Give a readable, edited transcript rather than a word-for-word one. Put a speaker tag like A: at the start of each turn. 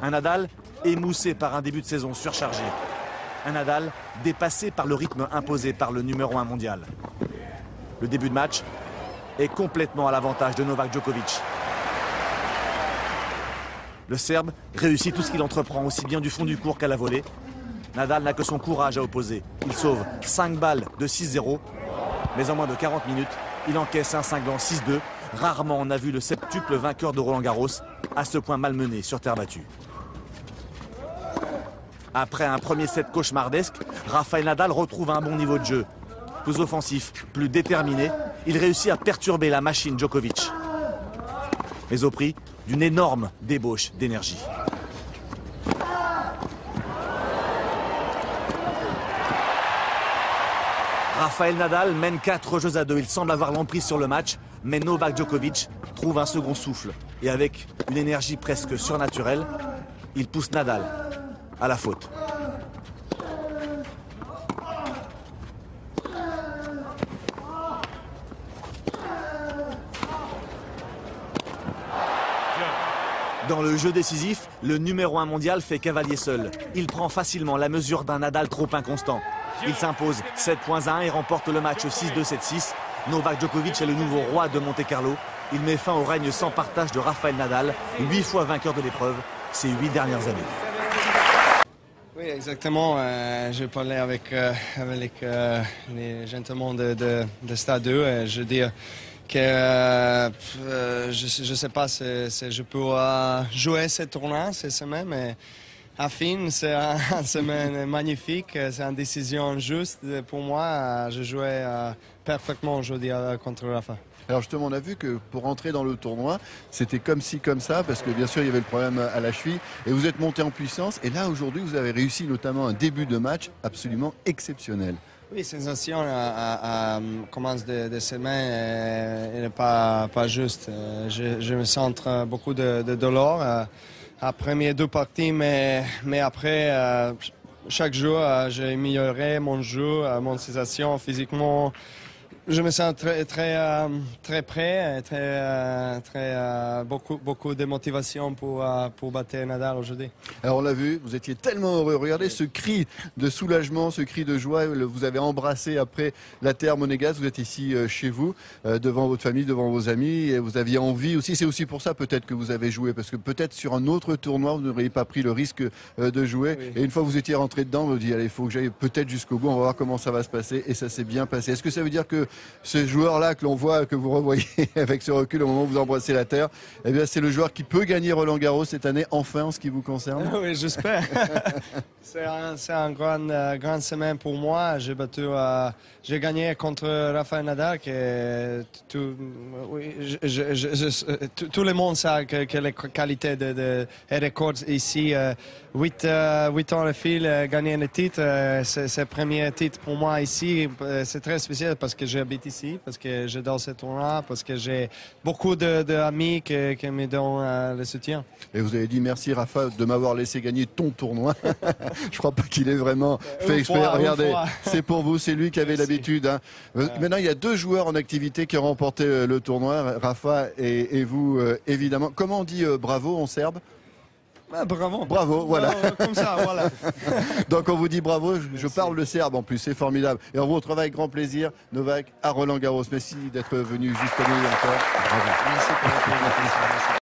A: Un Nadal émoussé par un début de saison surchargé. Un Nadal dépassé par le rythme imposé par le numéro 1 mondial. Le début de match est complètement à l'avantage de Novak Djokovic. Le Serbe réussit tout ce qu'il entreprend, aussi bien du fond du court qu'à la volée. Nadal n'a que son courage à opposer. Il sauve 5 balles de 6-0, mais en moins de 40 minutes, il encaisse un cinglant 6-2. Rarement on a vu le septuple vainqueur de Roland-Garros à ce point malmené sur terre battue. Après un premier set cauchemardesque, Rafael Nadal retrouve un bon niveau de jeu. Plus offensif, plus déterminé, il réussit à perturber la machine Djokovic. Mais au prix d'une énorme débauche d'énergie. Rafael Nadal mène 4-2. Il semble avoir l'emprise sur le match, mais Novak Djokovic trouve un second souffle. Et avec une énergie presque surnaturelle, il pousse Nadal à la faute. Dans le jeu décisif, le numéro 1 mondial fait cavalier seul. Il prend facilement la mesure d'un Nadal trop inconstant. Il s'impose 7-1 et remporte le match 6-2, 7-6. Novak Djokovic est le nouveau roi de Monte-Carlo. Il met fin au règne sans partage de Rafael Nadal, 8 fois vainqueur de l'épreuve ces 8 dernières années.
B: Oui, exactement. Je parlais avec les gentlemen de Stade 2 et je dis que je ne sais pas si je peux jouer ce tournoi cette semaine, mais à fin, c'est une semaine magnifique, c'est une décision juste pour moi. Je jouais parfaitement aujourd'hui contre Rafa.
C: Alors justement, on a vu que pour entrer dans le tournoi, c'était comme ci, comme ça, parce que bien sûr, il y avait le problème à la cheville, et vous êtes monté en puissance, et là, aujourd'hui, vous avez réussi notamment un début de match absolument exceptionnel.
B: Oui, sensation à commence de semaine n'est pas juste. Je me sens beaucoup de douleur après mes 2 parties, mais après, chaque jour, j'ai amélioré mon jeu, mon sensation physiquement. Je me sens très prêt, beaucoup de motivation pour battre Nadal aujourd'hui.
C: Alors on l'a vu, vous étiez tellement heureux. Regardez ce cri de soulagement, ce cri de joie. Vous avez embrassé après la terre monégasque. Vous êtes ici chez vous, devant votre famille, devant vos amis. Et vous aviez envie aussi. C'est aussi pour ça peut-être que vous avez joué, parce que peut-être sur un autre tournoi, vous n'auriez pas pris le risque de jouer. Oui. Et une fois que vous étiez rentré dedans, vous vous dites allez, il faut que j'aille peut-être jusqu'au bout. On va voir comment ça va se passer. Et ça s'est bien passé. Est-ce que ça veut dire que ce joueur-là que l'on voit, que vous revoyez avec ce recul au moment où vous embrassez la terre, eh bien c'est le joueur qui peut gagner Roland-Garros cette année, enfin en ce qui vous concerne?
B: Oui, j'espère. C'est un grande semaine pour moi. J'ai gagné contre Rafael Nadal. Tout le monde sait que les qualités de records ici, 8 ans de fil, gagner le titre, c'est le premier titre pour moi ici. C'est très spécial parce que j'habite ici, parce que j'adore ce tournoi, parce que j'ai beaucoup d'amis qui me donnent le soutien.
C: Et vous avez dit merci Rafa de m'avoir laissé gagner ton tournoi. Je crois pas qu'il ait vraiment fait exprès. Regardez, c'est pour vous, c'est lui qui avait l'habitude. Hein. Maintenant, il y a 2 joueurs en activité qui ont remporté le tournoi, Rafa et vous, évidemment. Comment on dit bravo en serbe?
B: Bravo.
C: Bravo, voilà.
B: Comme ça, voilà.
C: Donc on vous dit bravo, je parle le serbe en plus, c'est formidable. Et on vous retrouve avec grand plaisir, Novak, à Roland-Garros. Merci d'être venu jusqu'à nous encore. Bravo.
B: Merci pour la présentation.